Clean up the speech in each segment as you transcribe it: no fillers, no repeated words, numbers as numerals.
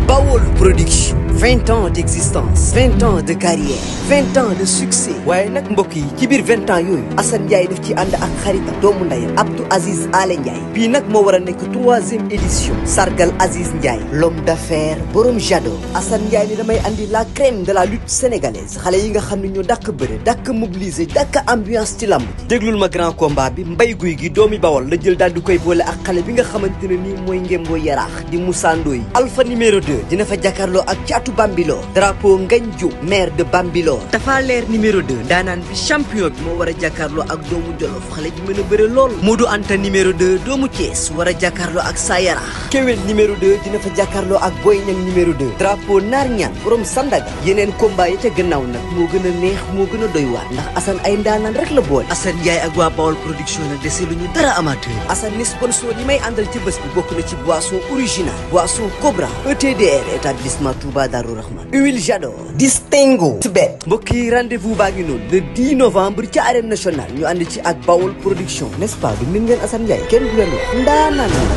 Bawol Production 20 ans d'existence 20 ans de carrière 20 ans de succès waaye nag mbokk yi ci biir 20 ans yooyu Assane Ndiaye daf ci ànd ak xaritam doomu ndeyam Abdou Aziz Ale Ndiaye bii nag moo war a nekk 3e édition sargal Aziz Ndiaye l'homme d'affaires borom Jado Assane Ndiaye ni damay andi la crème de la lutte sénégalaise xale yi nga xam ne ñoo dàkk bëre dàkk mobiliser dàkk ambiance ci lamb ji déglul ma grand combat bi mbay guy gi doomi Bawol la jël daal di koy boole ak xale bi nga xamante ne nii mooy ngémboo yaraax di Moussa Ndoye Alpha numéro 2 dina fa jàkkaarloo ak caatu Bambilor drapeau Ngagne Diop maire de Bambilor Tapha Leer numéro 2 daanaan bi champion bi moo war a jàkkaarloo ak doomu Jolof xale bi mën a bëre lool Modou Anta numéro 2 doomu Thiès war a jàkkaarloo ak Sayara Kewel numéro 2 dina fa jàkkaarloo ak Boy Niang numéro 2 drapeau Naar Ñaan borom Sandaga yeneen combat yi ca gannaaw nag moo gën a neex moo gën a doy waar ndax Assane ay ndaanaan rek la boole Assane Ndiaye ak waa Bawol production nag dese lu ñu dara amateur Assane ni sponsor yi may àndal ci bés bi bokk na ci boisson original boisson Cobra ETDR établissement Touba Darou Rahman huile Jador Distingo Tibet mbokk yi rendez-vous baa ngi noonu le 10 novembre ci arène nationale ñu ànd ci ak Bawol production n'est-ce pas du min ngeen Assane Ndiaye kenn du leen wax ndaanaan la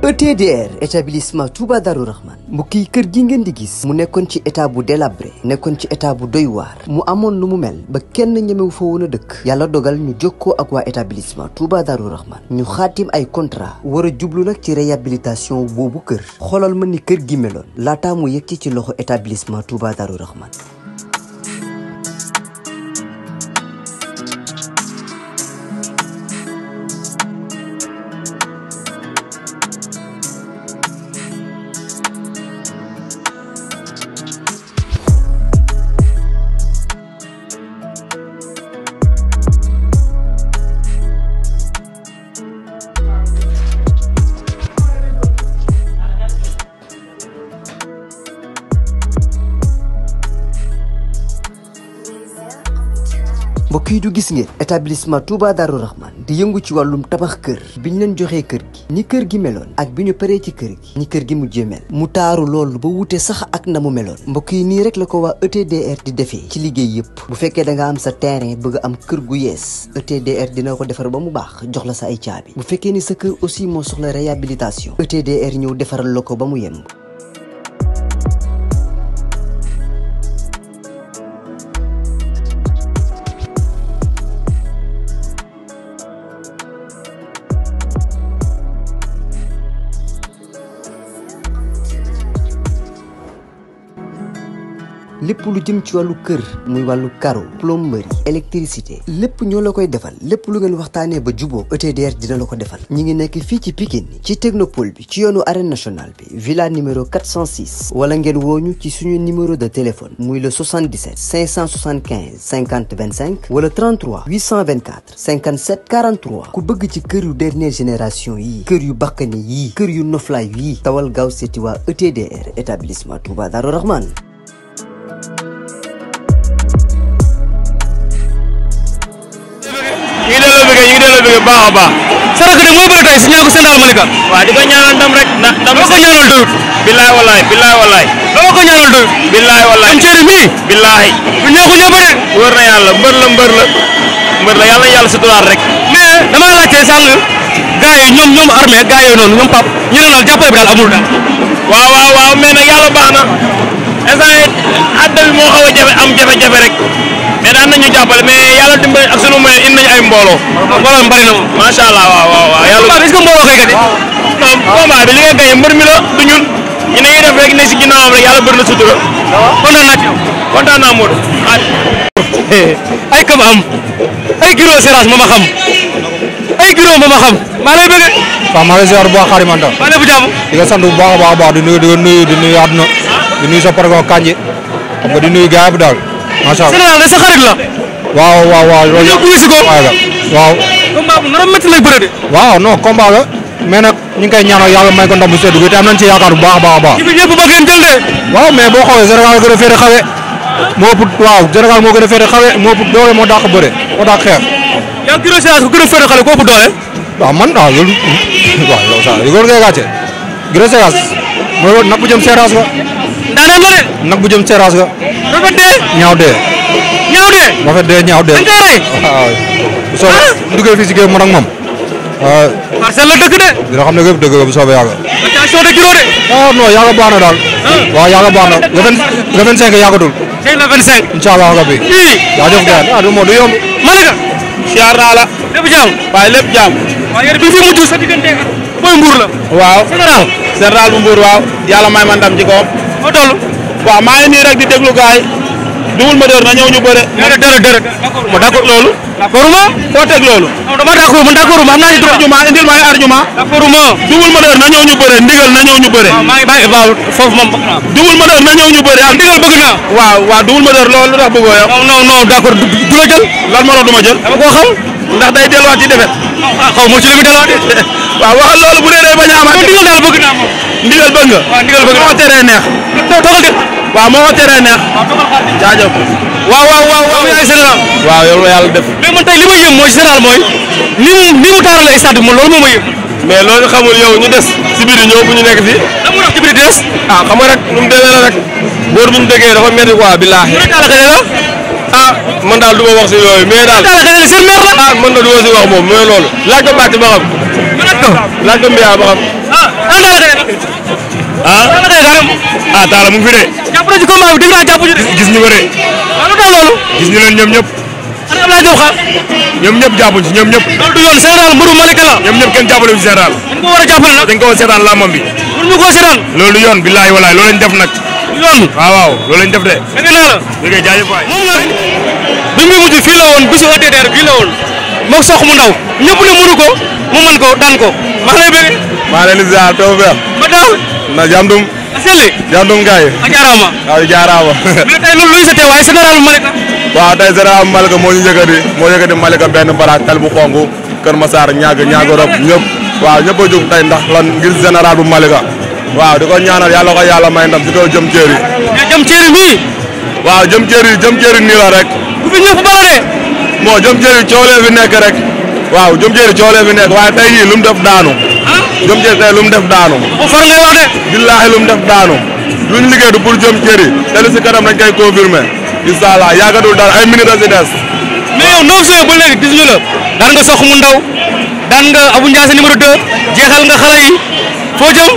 ETDR établissement Touba Darou Rahman mbokk yi kër gi ngeen di gis mu nekkoon ci état bu délabré nekkoon ci état bu doy waar mu amoon lu mu mel ba kenn ñemewu fa woon a dëkk yàlla dogal ñu jokkoo ak waa établissement Touba Darou Rahman ñu xaatim ay contrat war a jublu nag ci réhabilitation boobu kër xoolal ma ni kër gi meloon laataa mu yegg ci loxo établissement Touba Darou Rahman mbokk yi du gis ngeen établissement Touba Darou Rahman di yëngu ci wàllum tabax kër bi ñu leen joxee kër gi ni kër gi meloon ak bi ñu paree ci kër gi ni kër gi mujjee mel mu taaru loolu ba wute sax ak na mu meloon mbokk yi nii rek la ko waa ETDR di defee ci liggéey yëpp bu fekkee da nga am sa terrain bëgg am kër gu yees ETDR dina ko defar ba mu baax jox la sa ay caabi bu fekkee ni sa kër aussi moo soxla réhabilitation ETDR ñëw defaral la ko ba mu yemb lépp lu jëm ci wàllu kër muy wàllu carreau plomberie électricité lépp ñoo la koy defal lépp lu ngeen waxtaanee ba juboo ETDR dina la ko defal ñi ngi nekk fii ci Pikine ci technopole bi ci yoonu arène nationale bi villa numéro 406 wala ngeen wooñu ci suñu numéro de téléphone muy le 77 575 50 25 wala 33 824 57 43 ku bëgg ci kër yu dernière génération yi kër yu bakkane yi kër yu noflaay yi tawal gaaw seeti waa ETDR établissement Touba Darou Rahman ñu ngi delloo bëgg baax a baax. Saraka de moo bëri tey si ñaaku Sénégal Malika. waaw di ko ñaanal ndam rek ndax ndam dama ko ñaanal doyut. billaay wallaay billaay wallaay. dama ko ñaanal doyut. billaay wallaay kon cëri mii. billaay. du ñaaku ñëpp de. wër na yàlla mbër la yàlla na yàlla suturaal rek. mais damaa laajte sànq gars yi ñoom armée gars yooyu noonu ñoom Pape ñu ne daal jàppale bi daal amul daal. waaw mais nag yàlla baax na instant yii àdduna bi moo xaw a am jafe-jafe rek. mais daan nañu jàppale mais yàlla dimbali ak sunu moyen indi nañu ay mbooloo. mbooloo mi bari na moom. macha allah waaw yàlla. est-ce que mbooloo koy gagné. non combat bi li nga gagné mbër mi la du ñun ñu ne ñuy def rek ne si ginnaawam rek yàlla bëri na sutura. kontaan naa ci yow. kontaan naa Modou. ay kam am ay giro séras ma xam ay giro ma xam maa lay bëgg. waaw maa ngi ziar bu baax xarimanta. maa ngi jàmm. di nga sant bu baax a baax di nuyu àdduna di nuyu sa programme Kandji xam nga di nuyu gars yi daal. macha allah Sénégal de sa xarit la. waaw. loolu yëpp wuyu si ko waaw. combat bu nar a métti lay bëre de. waaw non combat la mais nag ñu ngi koy ñaanal yàlla may ko ndam bu sedd bi te am nañ ci yaakaar bu baax a baax. ci bi ñëpp bëgg ngeen jël de. waaw mais boo xoolee Sénégal gën a féete xawe moo ëpp waaw Sénégal moo gën a féete xawe moo ëpp doole moo dàq bëre moo dàq xeex. yaa ngi giro séras ko gën a féete xale ko ëpp doole. waaw man loolu waaw yow sax li góor ngay gàcce giro séras mooy nag bu jëm séras ga. daanaka la de. nag bu jëm séras ga. rafet de. ñaaw de. ñaaw de. rafet dee ñaaw dee. dañ koy rey. waaw bu soobee duggee fii si géej man ak moom. parcelle la dëkk de. dina xam ne lépp dëgg la bu soobee yàlla. attention de kilo de. ah non yàlla baax na daal. waaw yàlla baax na le 25 yàggatul. tey le 25. incha allah rabbi. jaajëf gars ah du yomb. Malika. siyaar naa la. lépp jàmm. waaye lépp jàmm. waaw yéen bi fi mujj sa diggante booy Mbour la. waaw général bu Mbour waaw. yàlla may ma ndam ci kawam. moo toll. waaw maa ngi nii rek di déglu gars yi. Double Moteur na ñëw ñu bëre. déedéet. ma d'accord loolu. d'accord ma. foo teg loolu. non dama d'accord man d'accord ma am naa ci droit. argument indil ma ay argument. d'accord ma. Double Moteur na ñëw ñu bëre ndigal na ñëw ñu bëre. waaw maa ngi bàyyi waaw foofu moom bëgg naa. Double Moteur na ñëw ñu bëre ak ndigal bëgg naa. waaw Double Moteur loolu lu tax bëggoo yow. non d'accord du la jël. lan moo tax du ma jël. dama koo xam. ndax day delluwaat ci defet. xaw ma ci li mu delluwaat de. waaw waxal loolu bu dee day bañ a amaat. ndigal daal bëgg naa moom. ndigal bëgg nga. waaw ndigal bëgg naa moo teree neex. toogal de. waaw moo teree neex. jaajëf. waaw. yaay général. waaw yow la yàlla def. mais man tey li ma yëm mooy général mooy ni mu taarale stade bi moom loolu moo ma yëm. mais loolu xamul yow ñu des si biir ñëw bu ñu nekk fii. lan moo tax ci biir des. ah xam nga rek nu mu demee la rek. góor bu ñu déggee dafa métti quoi billaahi. ah man daal du ma wax si yooyu mais daal. seen maire la. ah man de du ma si wax moom mais loolu. laaj ko bàcc ba xam. laaj ko mbiyaa ba xam. Talla mu ngi fi de. jàpp na ci combat bi dégg naa jàpp ci de. gis ñu ko de. waaw lu tax loolu. gis ñu leen ñoom ñëpp. ana Abdoulaye Diop xaar. ñoom ñëpp jàppuñ ci ñoom ñëpp. loolu du yoon général mbëru Malika la. ñoom ñëpp kenn jàppale ci général. dañ ko war a jàppale nag. dañ ko war a seetaan làmbam bi. pour ñu ko seetaan. loolu yoon billaahi walaay loolu lañ def nag. yoon. waaw loolu lañ def de. dégg naa la. dégg nga jaajëf waay. moom la bi muy mujj fii la woon bisu ATDR fii la woon moog sox mu ndaw ñëpp ne mënu ko mu mën ko daan ko maa ngi lay bëgg. maa leen di ziar taw feex. ba daaw. na jàndum. Sele. jàndum gaay. a jaaraama. waaw jaaraama. mais tey loolu luy sa teewaay général Malika. waaw tey général Malika moo ñu yëkkati Malika benn baraak tal bu xonk Kër Massar ñaag rob ñëpp waaw ñëpp a jóg tey ndax lan ngir général bu Malika waaw di ko ñaanal yàlla ko yàlla may ndam si kaw jëm ceeri. mais jëm ceeri mii. waaw jëm ceeri nii la rek. bu fi ñëw fu bala de. moo jëm ceeri coolee fi nekk rek. waaw jëm ceeri coolee fi nekk waaye tey jii lu mu def daanu. jëm ceeri tey lu mu def daanu. bu far ngay wax de. billaahi lu mu def daanu. lu ñu liggéey du pour jëm ceeri te li si kanam dañ koy confirmer. incha allah yàggatul daal ay minutes a si des. mais yow 9 juin ba léegi gis ñu la. daan nga sox mu ndaw. daan nga Abou Ndiassé numéro 2. jeexal nga xale yi. foo jëm.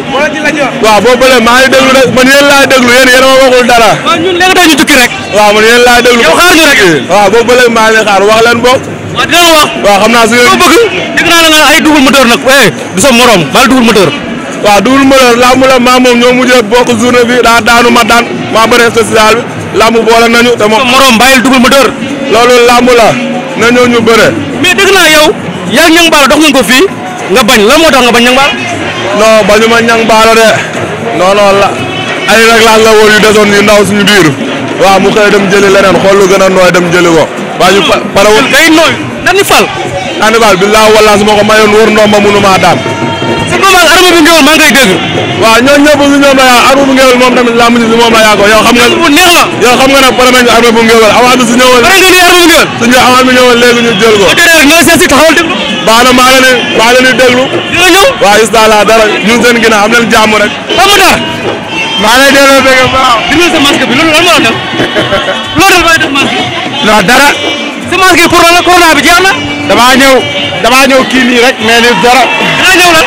waaw boo bële maa ngi déglu rek man yéen laay déglu yéen a ma waxul dara. waaw ñun léegi tey ñu tukki rek. waaw man yéen laay déglu. yow xaar ñu rek. waaw boo bële maa ngi xaar wax leen boog. waaw dina la wax. waaw xam naa su loo bëgg. dégg naa la ay Double Moteur nag. du sa morom baal Double Moteur. waaw Double Moteur lamb la maa moom ñoo mujjee bokk journée bi daa daanu ma daan maa bëre spécial bi lamb boole nañu te moom. sa morom bàyyil Double Moteur. loolu lamb la na ñëw ñu bëre. mais dégg naa yow. yaa ngi Niang Ballo dox ngeen ko fii. nga bañ lan moo tax nga bañ Niang Ballo. non bañu ma Niang Ballo de non la ay réglage la woon yu desoon yu ndaw suñu biir waaw mu xëy dem jëli leneen xool lu gën a nooy dem jëli ko. waa ñu pare woon day nooy dañuy fal. daanaka baal billahi wallahi su ma ko mayoon wër ndomba mënu maa daan. sa combat arme bu ngéwél maa ngi koy dégg. waaw ñooñu ñëpp si ñoom la yaa arme bu ngéwél moom tamit lamb ji si moom la yaa ko yow xam nga. bu neex la. yow xam nga nag pare nañu arme bu ngéwél avant bi su ñëwoon. pare nga ni arme bu ngéwél. suñu avant bi ñëwoon léegi ñu jël ko. ba tey nga seet si taxawal déglu. baax na maa leen di déglu. dina ñëw. waaw incha dara ñun seen ginnaaw am leen jàmm rek. Pape Matar. maa lay delloo bëgg baax. dina sa masque bi loolu lan moo la def. loolu daf may def masque. non dara. sa masque pour la corona bi jeex na. damaa ñëw kii nii rek mais ni dara. dina ñëw lan.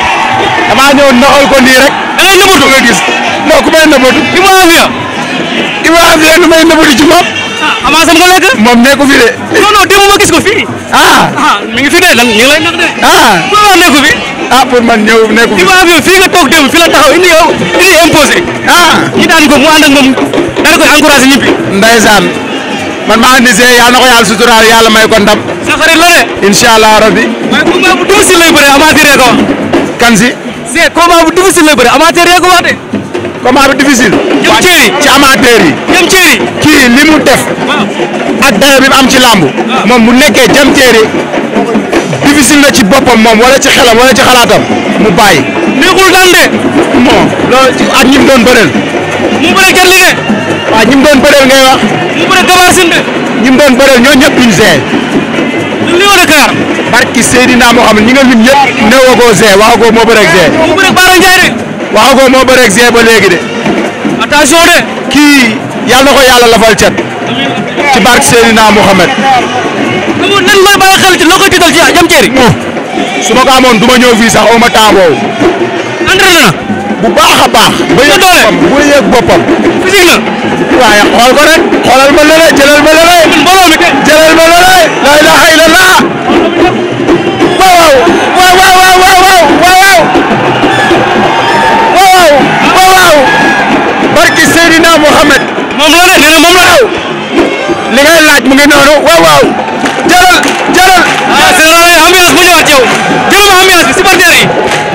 damaa ñëw naxal ko nii rek. da ngay nëbëtu nga gis. non ku may nëbëtu. Ibrahima lu may nëbëtu ci moom. ah avancé nga lekk. moom nekku fi de. non démb ma gis ko fii. mi ngi fi de lan ñu ngi lay nax de. pour wax nekku fi. pour man ñëw nekku fi. Ibrahima fii nga toog démb fi la taxaw indi imposé. ñi daan ko mu ànd ak moom dana koy encouragé ñibbi. Ndeysaan man maa andi see yàlla na ko yàlla suturaal yàlla may ko ndam. sa xarit la de. incha allah rabbi. mais combat bu difficile lay bëre amateur yee ko wax. kan si. c'est combat bu difficile lay bëre amateur yee ko wax de. combat bi difficile. jëm ceeri ci amateur yi. jëm ceeri. kii li mu def. ak dayo bi mu am ci làmb. moom bu nekkee jëm ceeri difficile na ci boppam moom wala ci xelam wala ci xalaatam mu bàyyi. neexul daan de. bon loolu ci ak ñi mu doon bëreel. mu bëre jar li de. waaw ñi mu doon bëreel ngay wax. mu bëre gabaar sin de. ñi mu doon bëreel ñoo ñëpp duñ see. li war a kaar. barki Seydina moo xam ne ñi nga lim ñëpp néewoo koo see waxagoo moo bëreeg see. mu bëre Baara Ndiaye de. waxagoo moo bëreeg see ba léegi de. attention de. kii yàlla na ko yàlla lafal cat. ci barke Seydina Mohamed. nan mooy bàyyi xel ci loo koy tiital ci jam ceeri. su ma ko amoon du ma ñëw fii sax aw ma temps boobu. entraîné na. bu baax a baax. ba yëg boppam bu yëg boppam. physique na. waaye xool ko rek. xoolal ma lële jëlal ma lële. mbooloo mi jëlal ma lële. la ilaha illallah. waaw waaw waaw waaw waaw waaw waaw waaw waaw. barki Seydina Mohamed. moom la de nee na moom la raw. li ngay laaj mu ngi noonu waaw waaw. jëlal jëlal. ah général ambiance bu ñëwaat yow. jël ma ambiance bi supporter yi.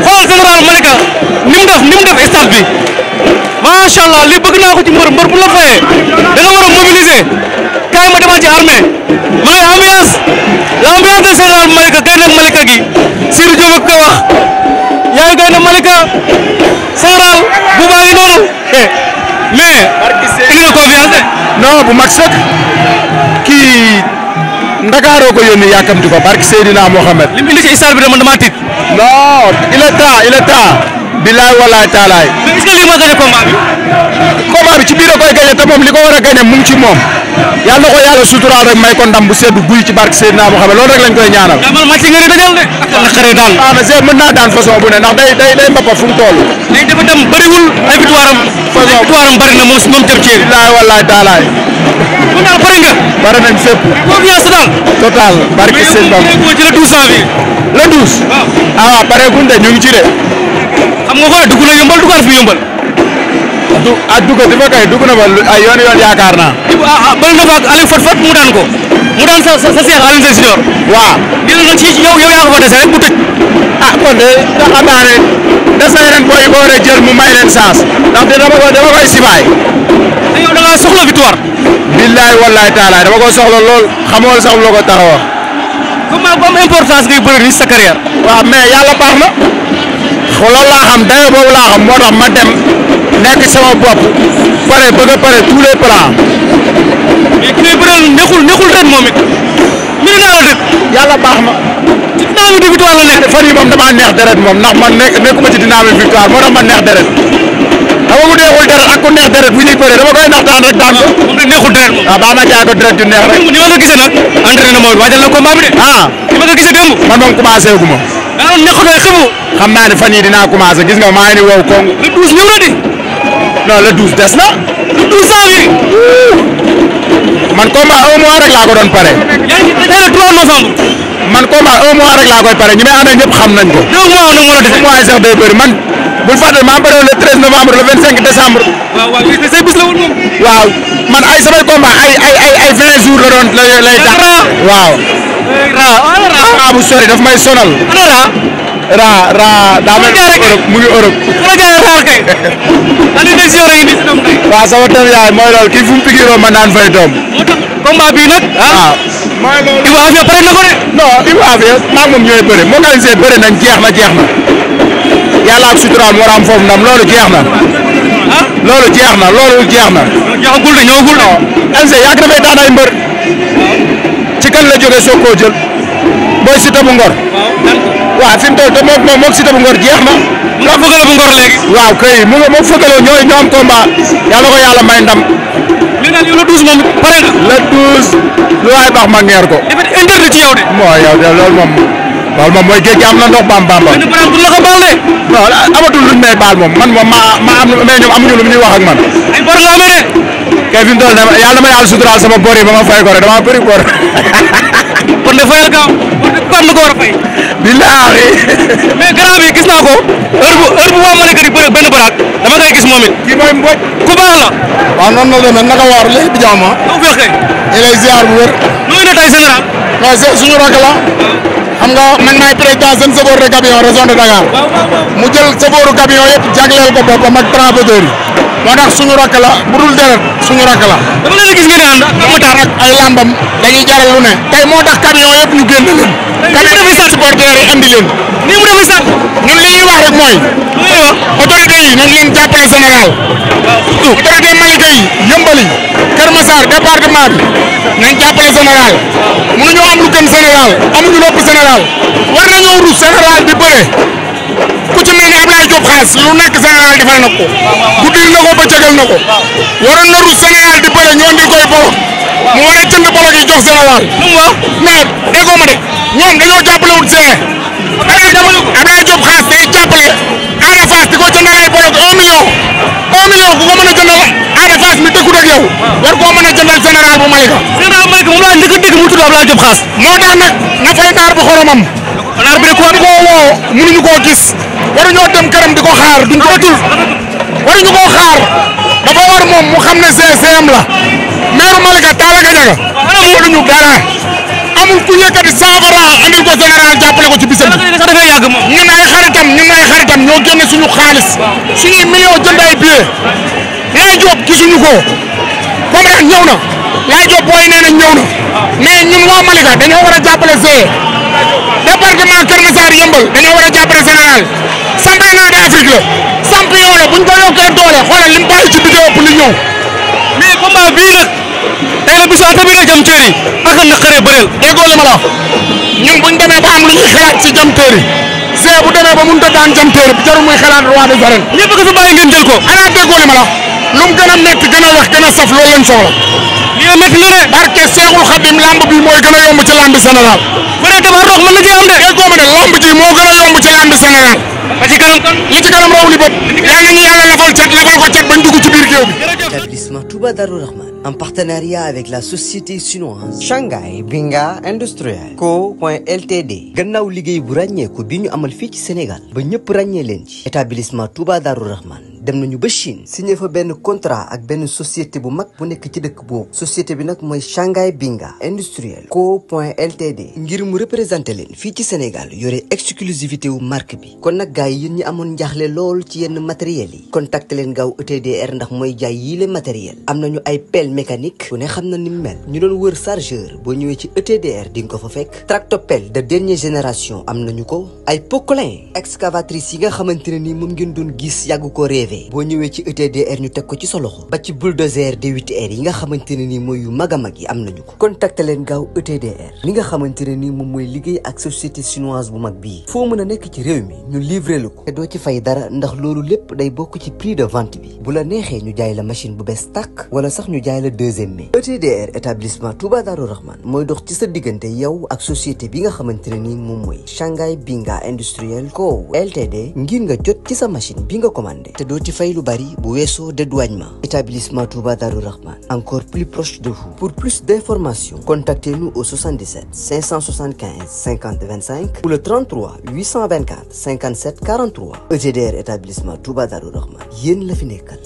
xool général Malika ni mu def stade bi. macha allah lii bëgg naa ko ci mbër bu la fayee. da nga war a mobiliser. kaay ma demal ci armée. ma ne ambiance. l'ambiance de général Malika gaynde Malika gi. Sirou Diop ak ko wax. yaay gaynde Malika. général bu baa ngi noonu. mais. indi na confiance de. non bu mag sëkk. kii. Ndakaaroo ko yónni yàkkamti ko barke Seydina Mohamed. li mu indi ci stade bi de man damaa tiit. non il est temps. bilaay walaay taalaay. mais est-ce que lii moo gagné combat bi. combat bi ci biir a koy gagné te moom li ko war a gagné mu ngi ci moom. yàlla na ko yàlla suturaal rek may ko ndam bu seddu guy ci barke Seydina Mohamed loolu rek lañ koy ñaanal. daa mel match nga ne dajal de. ak naqaree daan. mën naa daan façon bu ne ndax day mbappat fu mu toll. léegi dafa dem bëriwul ay victoire am. façon victoire am bëri na moom jëm ceeb. bilaay walaay taalaay. kon daal bëri nga. bare nañ fépp. confiance daal. total barke Sëñ Bamba. mais ci le 12 janvier. le 12. waaw ah pareeguñ de ñu ngi ci de. xam nga ko dugg na yëmbal duggaat fi yëmbal. dugg dafa kay dugg na ba ay yoon yaakaar naa. bëri na fa ak Aliou Fat mu daan ko. mu daan sa seex Alioune Sèye Junior. waaw. dina na ci yow yaa ko fa dese rek mu tëj. ah kon de xam naa ne des na yeneen booy yi ko war a jël mu may leen chance ndax dama koy sibaay. te yow da ngaa soxla victoire. billaay wallaay taalaay dama ko soxla lool xamoo sax loo ko tax a wax. comment bu am importance ngay bëri ni sa carrière. waaw mais yàlla baax na. loolu laa xam dayoo boobu laa xam moo tax ma dem nekk sama bopp pare bëgg a pare tous les plans. mais ki ngay bëreel neexul ren moom it. ñu ne naa la dëkk. yàlla baax na. ci dynamique de victoire la nekk. fan yii moom damaa neex deret moom ndax man nekkuma ci dynamique victoire moo tax ma neex deret. dama ko neexul deret ak ku neex deret bu ñuy bëree dama koy naxtaan rek daan ko. moom de neexul deret moom. waaw baax na jaay ko deret ju neex rek. ni ma ko gisee nag. entraîné na mooy waajal na combat bi de. ni ma ko gisee démb. man moom commencé gu ma. daa doon neexutoo xebu. xam naa ne fan yii dinaa commencé gis nga maa ngi ni wow koŋŋ. le 12 ñëw na di. non le 12 des na. le 12 janvier. man combat un mois rek laa ko doon pare. yaa ngi tey le 3 novembre. man combat un mois rek laa koy pare ñi may àndal ñëpp xam nañ ko. 2 mois nag moo la dese. 2 mois yi sax day bëri man bul fàtte maa bëri le 13 novembre le 25 décembre. waaw say bis la woon moom. waaw man ay samay combat ay 20 jours la doon lay tax. waaw. raa bu sori daf may sonal. raa daa mel ni Europe mu ngi Europe. wala jaay raa kay. Aliou Sèye Junior a ngi nii si doom tey. waaw sama tam yaay mooy loolu kii fu mu pikiroo ma naan fay doom. moo tax combat bii nag. waaw mooy loolu. Ibou Afia pare na ko de. non Ibou Afia maa ngi moom ñooy bëre moo tax ñu bëre nañ jeex na yàlla ak suturaam war a am foofu ndam loolu jeex na. loolu jeex na. jeexagul de ñëwagul de. LG yàgg dafay daan ay mbër. ci kan la jógee soog koo jël. booy Siteu bu Ngor. waaw fi mu toll te moom Siteu bu Ngor jeex na. nga fëgale bu Ngor léegi. waaw kay mu nga moom fëgaloo ñoo am combat yàlla ko yàlla may ndam. mais nag yow le 12 moom pare nga. le 12 lu waay baax ma ngeer ko. dafa interdit ci yow de. yow de loolu moom mooy géej gi am na ndox bamba. benn baraam du la ko baal de. non amatul luñ may baal moom man moom ma am mais ñoom amuñu lu ñuy wax ak man. ay bor nga amee de. kay fi mu toll nii yàlla na ma yàlla suturaal sama bor yi ba ma fay ko rek dama bëri bor. kon de fayal gaaw kon na ko war a fay. billaahi. mais grand bi gis naa ko heure bu waa Malika di bëre benn baraak dama koy gis moom it. kii mooy Mbodj. ku baax la. waaw noonu la demee naka waar léegi bi jaama. doo feex kay. il est ziar bu wér. nooy ne tey général. non suñu rakk la. xam nga man maay président jeune chauffeur de camion région de Dakar. mu jël chauffeuru camion yëpp jagleel ko boppam ak transporteur yi. moo tax suñu rakk la bu dul deret suñu rakk la. dama leen gis ngeen ànd ak Matar ak ay lambam dañuy jaral lu ne. tey moo tax camion yëpp ñu génn leen. camion yi supporters yi andi leen. nii mu defee sax. ñun li ñuy wax rek mooy. lu ñuy wax. autorité yi nañ leen jàppale Sénégal. autorité Malika yi yëmbali Kër Massar département bi nañ jàppale Sénégal mënuñoo am lu gën Sénégal amuñu lépp Sénégal war nañoo rus Sénégal di bëre ku ci mel ni Ablaye Diop xaas lu nekk Sénégal defal na ko guddil na ko bëccëgal na ko waroon na rus Sénégal di bëre ñu andil koy bolo mu war a jënd bolok yi jox général. lu mu wax mais déggoo ma de ñoom dañoo jàppale wut see. Abdoulaye Diop xaas day jàppale Ada Fass di ko jëndal ay bolok 1 million. 1 million ku ko mën a jëndal Ada Fass mi dëkkut ak yow war koo mën a jëndal général bu Malika. général Malika moom laa njëkk a dégg mu tudd Abdoulaye Diop xaas. moo tax nag na fay naar bu xoromam. naar bi de ko woo mënuñu koo gis waruñoo dem këram di ko xaar duñ ko tul waruñu koo xaar dafa war moom mu xam ne CCM la maire Malika Talla Gadiaga mënuñu dara amul ku yëkkati 100 francs andil ko général jàppale ko ci bisam ñun ay xaritam ñoo génne suñu xaalis suñuy million jënd ay billet Laye Diop gisuñu ko comme ren ñëw na Laye Diop booy nee nañ ñëw na mais ñun waa Malika dañoo war a jàppale département Kër Massar Yëmbal dañoo war a jàppale général championnat d'Afrique la champion la buñ ko yokkee doole xoolal lim bàyyi ci vidéo pour li ñëw. mais combat bii nag tey la bisu ata bi nga jëm teeri ak a naqaree bëreel déggoo li ma la wax ñun buñ demee ba am lu ñuy xalaat ci jëm teeri see bu demee ba mënut a daan jëm teeri bi jarul muy xalaat roi des arènes. ñëpp ko fi bàyyi ngeen jël ko. xanaa déggoo li ma la wax lu mu gën a métti gën a wax gën a saf loolu lañ soxla. li nga métti la de. barke Seexul Xadim lamb bi mooy gën a yomb ci lamb général. bëre dafa rox mën na ci am de. déggoo ma ne lamb ji moo gën a yomb ci lamb général. ba ci kanam kon. li ci kanam raw li bët. yal nañu yàlla lafal ko cat bañ dugg ci biir géew bi. Établissement Touba Darou Rahman en partenariat avec la société chinoise Shanghai Binga Industriel Co.Ltd gannaaw liggéey bu ràññeeku bi ñu amal fii ci Sénégal ba ñëpp ràññee leen ci établissement Touba Darou Rahman dem nañu ba Chine signé fa benn contrat ak benn société bu mag bu nekk ci dëkk boobu société bi nag mooy Shanghai Binga Industriel Co.Ltd ngir mu représenté leen fii ci Sénégal yore exclusivité wu marque bi kon nag gars yi yéen ñi amoon njaaxle lool ci yenn matériels yi contacté leen gaaw ETDR ndax mooy jaay yii le matériel am nañu ay pelle mécanique ku ne xam na ni mu mel ñu doon wër chargeur boo ñëwee ci ETDR di nga ko fa fekk tractopelle de dernière génération am nañu ko ay poquelin excavatrice yi nga xamante ne ni moom ngeen doon gis yàgg ko rêvé boo ñëwee ci ETDR ñu teg ko ci sa loxo ba ci bulldozer D8R yi nga xamante ne ni mooy yu mag a mag yi am nañu ko contacté leen gaaw ETDR li nga xamante ne ni moom mooy liggéey ak société chinoise bu mag bii foo mën a nekk ci réew mi ñu livré la ko te doo ci fay dara ndax loolu lépp day bokk ci prix de vente bi bu la neexee ñu jaay la machine bu bees tàkk wala sax ñu jaay la deuxième mai ETDR établissement Touba Darou Rahman mooy dox ci sa diggante yow ak société bi nga xamante ne ni moom mooy Shanghai Binga Industriel Co Ltd ngir nga jot ci sa machine bi nga commandé te doo ci fay lu bari bu weesoo dédouanement établissement Touba Darou Rahman encore plus proche de vous pour plus d'informations contactez-nous au 77 575 50 25 ou le 33 824 57 43 ETDR établissement Touba Darou Rahman yéen la fi nekkal